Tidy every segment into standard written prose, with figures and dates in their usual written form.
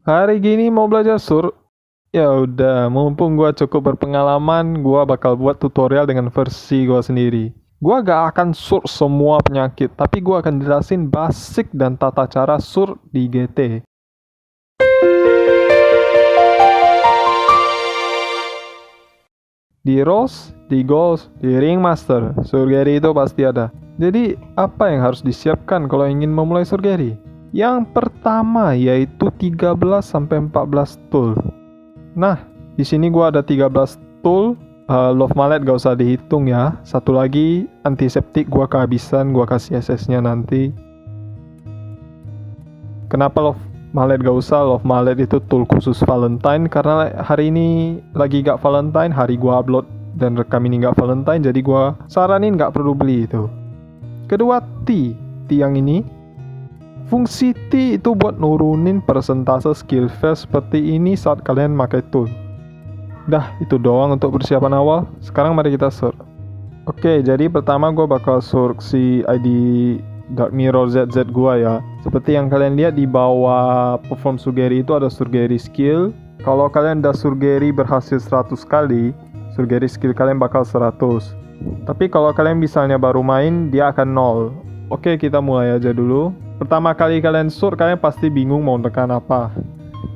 Hari gini mau belajar sur? Ya udah, mumpung gua cukup berpengalaman, gua bakal buat tutorial dengan versi gua sendiri. Gua gak akan sur semua penyakit, tapi gua akan jelasin basic dan tata cara sur di GT. Di Rose, di Goals, di Ringmaster, surgery itu pasti ada. Jadi, apa yang harus disiapkan kalau ingin memulai surgery? Yang pertama yaitu 13 sampai 14 tool. Nah, di sini gua ada 13 tool. Love Mallet gak usah dihitung ya. Satu lagi antiseptik gua kehabisan, gua kasih SS-nya nanti. Kenapa Love Mallet gak usah? Love Mallet itu tool khusus Valentine, karena hari ini lagi gak Valentine, hari gua upload dan rekam ini gak Valentine, jadi gua saranin gak perlu beli itu. Kedua, T yang ini. Fungsi T itu buat nurunin persentase skill face seperti ini saat kalian pakai tool. Dah, itu doang untuk persiapan awal. Sekarang mari kita sur. Oke, jadi pertama gue bakal sur si ID Dark Mirror ZZ gua ya. Seperti yang kalian lihat di bawah perform surgery itu ada surgery skill. Kalau kalian udah surgery berhasil 100 kali, surgery skill kalian bakal 100. Tapi kalau kalian misalnya baru main, dia akan 0. Oke, kita mulai aja dulu. Pertama kali kalian sur, kalian pasti bingung mau tekan apa.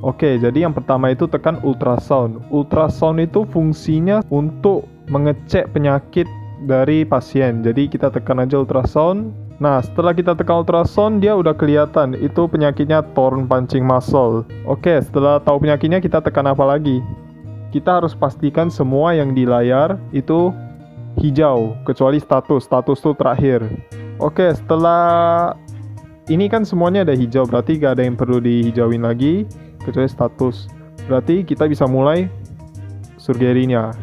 Oke, jadi yang pertama itu tekan ultrasound. Ultrasound itu fungsinya untuk mengecek penyakit dari pasien. Jadi kita tekan aja ultrasound. Nah, setelah kita tekan ultrasound, dia udah kelihatan itu penyakitnya torn punching muscle. Oke, setelah tahu penyakitnya, kita tekan apa lagi? Kita harus pastikan semua yang di layar itu hijau, kecuali status. Status itu terakhir. Oke, setelah ini kan semuanya ada hijau, berarti gak ada yang perlu dihijauin lagi kecuali status. Berarti kita bisa mulai surgery-nya.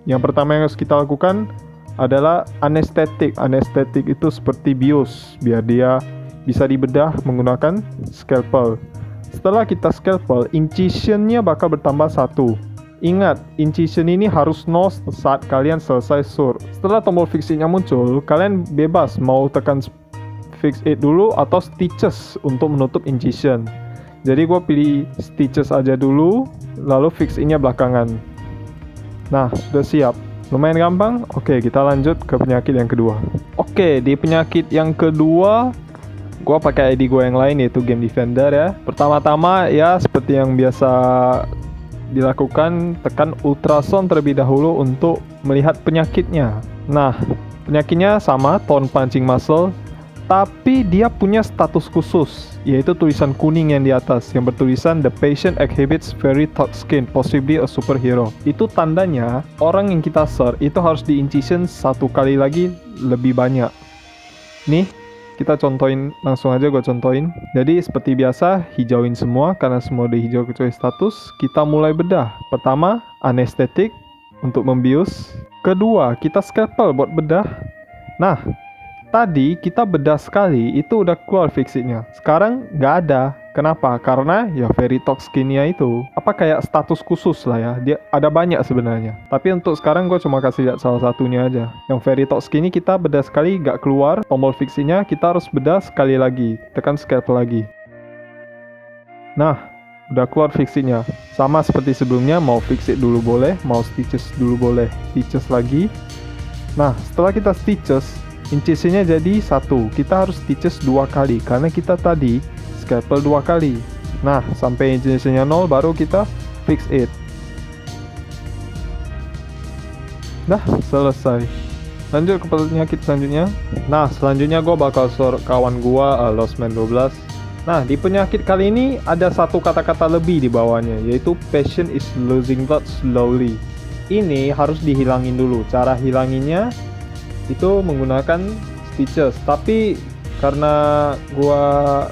Yang pertama yang harus kita lakukan adalah anestetik. Anestetik itu seperti bius, biar dia bisa dibedah menggunakan scalpel. Setelah kita scalpel, incision-nya bakal bertambah 1. Ingat, incision ini harus no saat kalian selesai sur. Setelah tombol fix-it-nya muncul, kalian bebas mau tekan fix it dulu atau stitches untuk menutup incision. Jadi gue pilih stitches aja dulu, lalu fix it-nya belakangan. Nah, udah siap. Lumayan gampang. Oke, kita lanjut ke penyakit yang kedua. Oke, di penyakit yang kedua, gue pakai ID gue yang lain yaitu Game Defender ya. Pertama-tama ya seperti yang biasa dilakukan, tekan ultrasound terlebih dahulu untuk melihat penyakitnya. Nah, penyakitnya sama, torn punching muscle, tapi dia punya status khusus, yaitu tulisan kuning yang di atas yang bertulisan The patient exhibits very tough skin, possibly a superhero. Itu tandanya orang yang kita sur itu harus di-incision 1 kali lagi lebih banyak. Nih, kita contohin, langsung aja gue contohin. Jadi seperti biasa, hijauin semua karena semua udah hijau kecuali status. Kita mulai bedah. Pertama, anestetik untuk membius. Kedua, kita scalpel buat bedah. Nah, tadi kita bedah sekali, itu udah keluar fix-it-nya. Sekarang nggak ada. Kenapa? Karena ya very tough skin-nya itu apa kayak status khusus lah ya. Dia ada banyak sebenarnya. Tapi untuk sekarang gue cuma kasih lihat salah satunya aja. Yang very tough skin ini kita bedah sekali nggak keluar tombol fix-it-nya, kita harus bedah sekali lagi. Tekan scalpel lagi. Nah, udah keluar fix-it-nya. Sama seperti sebelumnya, mau fix-it dulu boleh, mau stitches dulu boleh. Stitches lagi. Nah, setelah kita stitches, incisionnya jadi 1. Kita harus stitches 2 kali karena kita tadi scalpel 2 kali. Nah, sampai incisionnya 0 baru kita fix it. Dah, selesai. Lanjut ke penyakit selanjutnya. Nah, selanjutnya gue bakal sur kawan gue, Lostman 12. Nah, di penyakit kali ini ada satu kata-kata lebih di bawahnya, yaitu patient is losing blood slowly. Ini harus dihilangin dulu. Cara hilanginnya itu menggunakan stitches, tapi karena gua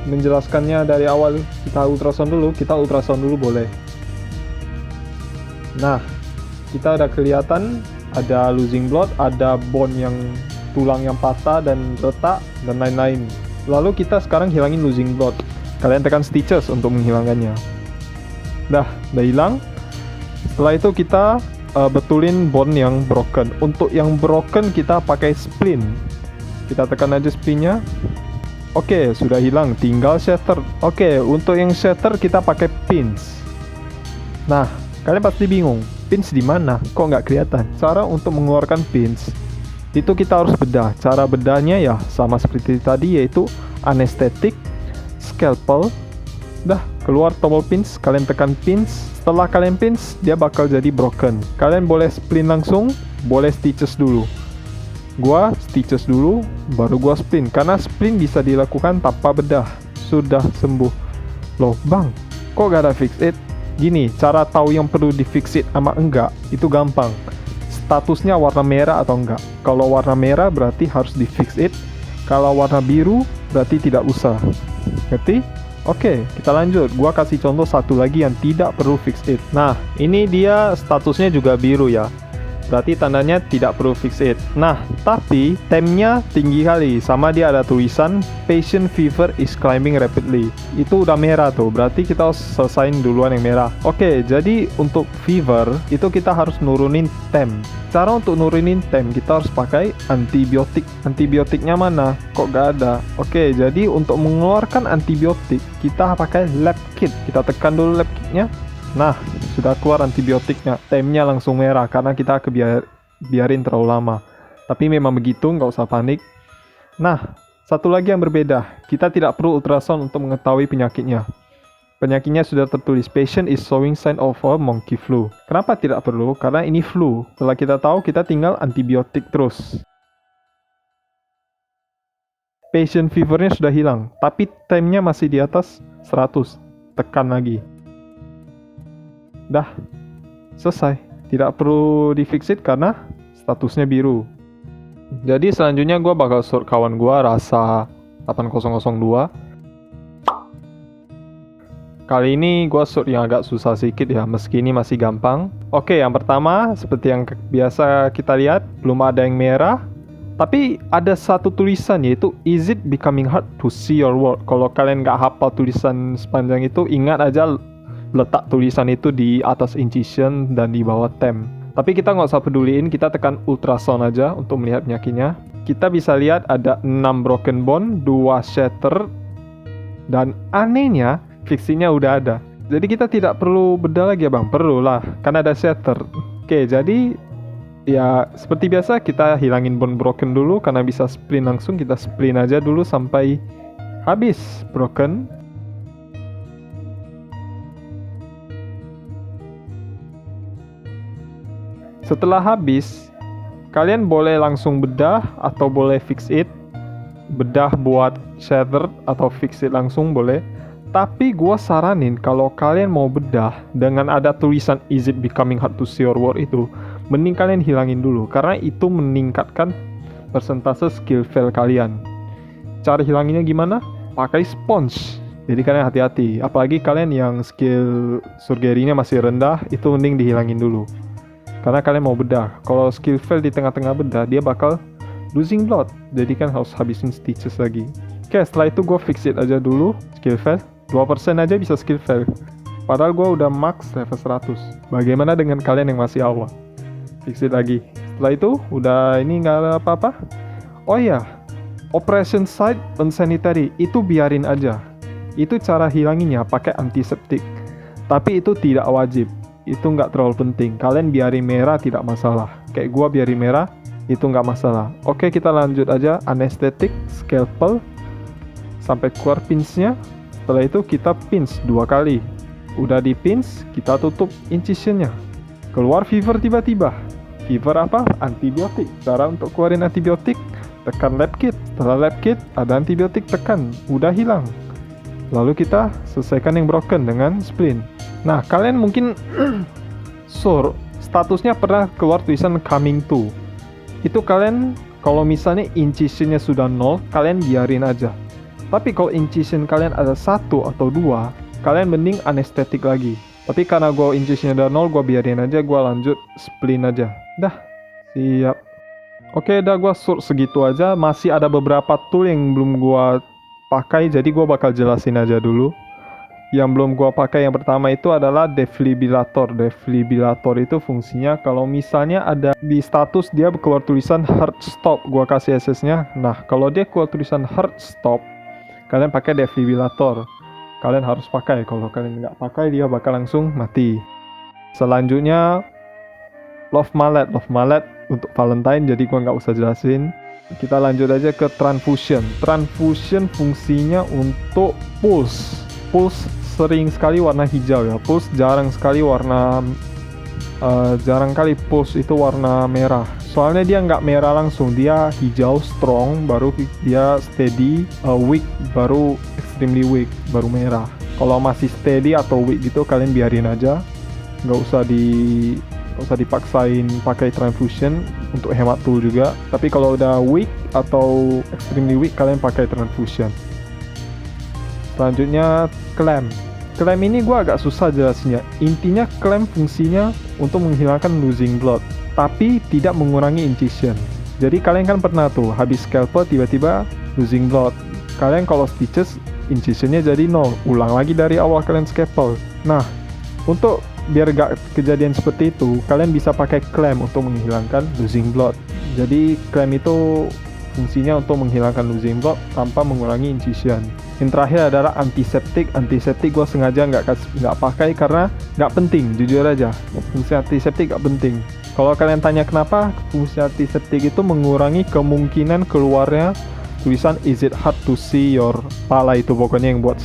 menjelaskannya dari awal, kita ultrasound dulu boleh. Nah, kita udah kelihatan ada losing blood, ada bone yang tulang yang patah dan retak dan lain-lain. Lalu kita sekarang hilangin losing blood. Kalian tekan stitches untuk menghilangkannya. Dah hilang. Setelah itu kita betulin bone yang broken. Untuk yang broken kita pakai splint. Kita tekan aja splintnya. Oke, sudah hilang, tinggal shatter. Oke, untuk yang shatter kita pakai pins. Nah, kalian pasti bingung, pins di mana? Kok nggak kelihatan? Cara untuk mengeluarkan pins itu kita harus bedah. Cara bedahnya ya sama seperti tadi, yaitu anesthetic, scalpel. Dah, keluar tombol pins, kalian tekan pins. Setelah kalian pins, dia bakal jadi broken. Kalian boleh splint langsung, boleh stitches dulu. Gua stitches dulu, baru gua splint. Karena splint bisa dilakukan tanpa bedah. Sudah sembuh. Loh bang, kok gak ada fix it? Gini, cara tahu yang perlu di fix it sama enggak, itu gampang. Statusnya warna merah atau enggak. Kalau warna merah berarti harus di fix it. Kalau warna biru berarti tidak usah. Ngerti? Oke, kita lanjut. Gua kasih contoh satu lagi yang tidak perlu fix it. Nah, ini dia statusnya juga biru ya. Berarti tandanya tidak perlu fix it. Nah, tapi temnya tinggi kali. Sama dia ada tulisan patient fever is climbing rapidly. Itu udah merah tuh. Berarti kita harus selesain duluan yang merah. Oke, jadi untuk fever itu kita harus nurunin tem. Cara untuk nurunin tem kita harus pakai antibiotik. Antibiotiknya mana? Kok gak ada? Oke, jadi untuk mengeluarkan antibiotik kita pakai lab kit. Kita tekan dulu lab kitnya. Nah, sudah keluar antibiotiknya. Temnya langsung merah karena kita biarin terlalu lama. Tapi memang begitu, nggak usah panik. Nah, satu lagi yang berbeda. Kita tidak perlu ultrasound untuk mengetahui penyakitnya. Penyakitnya sudah tertulis, patient is showing sign of a monkey flu. Kenapa tidak perlu? Karena ini flu. Setelah kita tahu, kita tinggal antibiotik terus. Patient fevernya sudah hilang, tapi temnya masih di atas 100. Tekan lagi. Dah, selesai. Tidak perlu di fix it karena statusnya biru. Jadi selanjutnya gue bakal sort kawan gue Rasa 8002. Kali ini gue sort yang agak susah sedikit ya, meski ini masih gampang. Oke, yang pertama seperti yang biasa kita lihat, belum ada yang merah. Tapi ada satu tulisan, yaitu is it becoming hard to see your world. Kalau kalian nggak hafal tulisan sepanjang itu, ingat aja letak tulisan itu di atas incision dan di bawah tem. Tapi kita nggak usah peduliin, kita tekan ultrasound aja untuk melihat penyakitnya. Kita bisa lihat ada 6 broken bone, 2 shatter, dan anehnya fixingnya udah ada. Jadi kita tidak perlu bedah lagi ya bang? Perlu lah, kan ada shatter. Oke, jadi ya seperti biasa kita hilangin bone broken dulu. Karena bisa splint langsung, kita splint aja dulu sampai habis broken. Setelah habis, kalian boleh langsung bedah atau boleh fix it. Bedah buat shatter atau fix it langsung boleh. Tapi gua saranin kalau kalian mau bedah dengan ada tulisan is it becoming hard to see your world itu, mending kalian hilangin dulu. Karena itu meningkatkan persentase skill fail kalian. Cara hilanginnya gimana? Pakai sponge. Jadi kalian hati-hati. Apalagi kalian yang skill surgery-nya masih rendah, itu mending dihilangin dulu. Karena kalian mau bedah. Kalau skill fail di tengah-tengah bedah, dia bakal losing blood. Jadi kan harus habisin stitches lagi. Oke, setelah itu gue fix it aja dulu. Skill fail 2% aja bisa skill fail. Padahal gue udah max level 100. Bagaimana dengan kalian yang masih awal? Fix it lagi. Setelah itu udah ini nggak ada apa-apa. Oh ya, operation site unsanitary itu biarin aja. Itu cara hilanginnya pakai antiseptik. Tapi itu tidak wajib. Itu nggak terlalu penting. Kalian biarin merah tidak masalah. Kayak gua biarin merah, itu nggak masalah. Oke, kita lanjut aja. Anesthetic, scalpel, sampai keluar pinsnya. Setelah itu kita pins 2 kali. Udah di pins, kita tutup incisionnya. Keluar fever tiba-tiba. Fever apa? Antibiotik. Cara untuk keluarin antibiotik, tekan lab kit. Setelah lab kit, ada antibiotik, tekan. Udah hilang. Lalu kita selesaikan yang broken dengan splint. Nah, kalian mungkin statusnya pernah keluar tulisan coming to. Itu kalian kalau misalnya incisionnya sudah 0, kalian biarin aja. Tapi kalau incision kalian ada 1 atau 2, kalian mending anestetik lagi. Tapi karena gue incisionnya udah 0, gue biarin aja, gue lanjut splint aja. Dah, siap. Oke, dah gue sort segitu aja. Masih ada beberapa tool yang belum gue pakai, jadi gue bakal jelasin aja dulu. Yang belum gua pakai yang pertama itu adalah defibrillator. Defibrillator itu fungsinya kalau misalnya ada di status dia keluar tulisan heart stop, gua kasih SS-nya. Nah, kalau dia keluar tulisan heart stop, kalian pakai defibrillator. Kalian harus pakai, kalau kalian nggak pakai dia bakal langsung mati. Selanjutnya Love Mallet untuk Valentine, jadi gua nggak usah jelasin. Kita lanjut aja ke Transfusion. Transfusion fungsinya untuk pulse. Pulse sering sekali warna hijau ya. Pulse jarang sekali pulse itu warna merah. Soalnya dia nggak merah langsung, dia hijau strong, baru dia steady, weak, baru extremely weak, baru merah. Kalau masih steady atau weak gitu kalian biarin aja, nggak usah dipaksain pakai transfusion untuk hemat tool juga. Tapi kalau udah weak atau extremely weak kalian pakai transfusion. Selanjutnya clamp. Clamp ini gue agak susah jelasinnya. Intinya clamp fungsinya untuk menghilangkan losing blood, tapi tidak mengurangi incision. Jadi kalian kan pernah tuh habis scalpel tiba-tiba losing blood. Kalian kalau stitches incisionnya jadi 0, ulang lagi dari awal kalian scalpel. Nah, untuk biar gak kejadian seperti itu, kalian bisa pakai clamp untuk menghilangkan losing blood. Jadi clamp itu fungsinya untuk menghilangkan losing blood tanpa mengurangi incision. Yang terakhir adalah antiseptik. Antiseptik gue sengaja nggak pakai karena nggak penting, jujur aja. Fungsi antiseptik nggak penting. Kalau kalian tanya kenapa, fungsi antiseptik itu mengurangi kemungkinan keluarnya tulisan is it hard to see your pala, itu pokoknya yang buat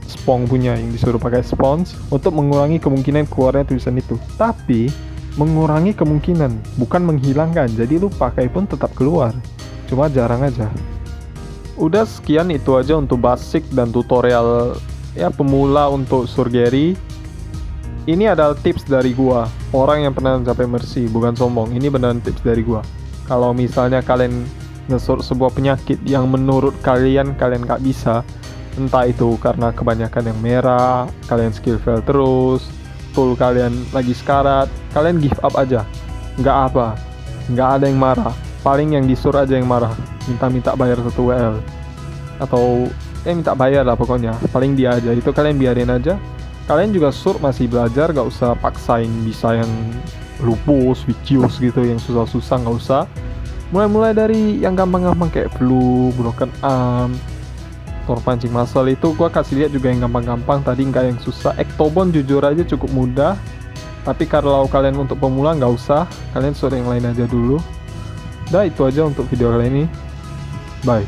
spong punya, yang disuruh pakai spons untuk mengurangi kemungkinan keluarnya tulisan itu. Tapi mengurangi kemungkinan, bukan menghilangkan. Jadi lu pakai pun tetap keluar, cuma jarang aja. Udah sekian itu aja untuk basic dan tutorial ya pemula untuk surgery. Ini adalah tips dari gua, orang yang pernah mencapai mercy, bukan sombong. Ini beneran tips dari gua. Kalau misalnya kalian ngesort sebuah penyakit yang menurut kalian gak bisa, entah itu karena kebanyakan yang merah, kalian skill fail terus, tool kalian lagi sekarat, kalian give up aja. Nggak ada yang marah, paling yang disuruh aja yang marah, minta bayar 1 WL atau minta bayar lah pokoknya, paling dia aja, itu kalian biarin aja. Kalian juga masih belajar, gak usah paksain bisa yang lupus, vicious gitu, yang susah-susah gak usah. Mulai dari yang gampang-gampang kayak flu, broken arm, tor pancing muscle, itu gua kasih lihat juga yang gampang-gampang tadi, nggak yang susah. Ectobone jujur aja cukup mudah, tapi kalau kalian untuk pemula nggak usah, kalian suruh yang lain aja dulu. Udah itu aja untuk video kali ini, bye.